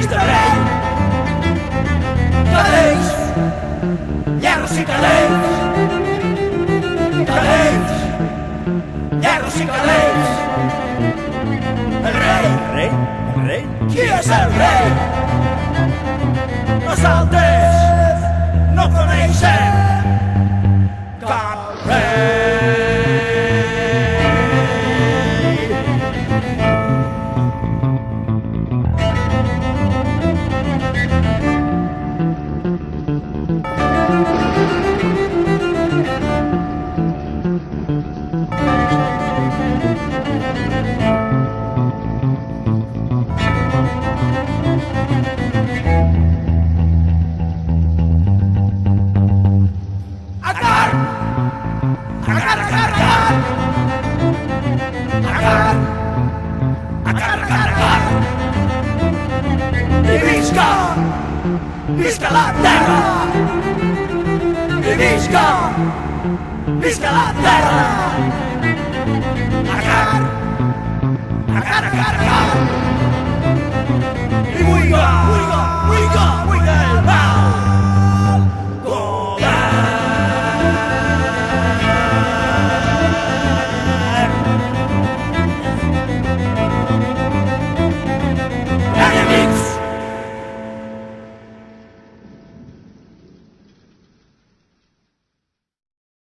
visca el rei. Cadells, llerros i cadells. Cadells, llerros i cadells. El rei. El rei? El rei? Qui és el rei? Nosaltres no coneixem cap rei. Visca la terra! I visca la terra! Acar! Acar! I buiga! Buiga! Buiga! Buiga!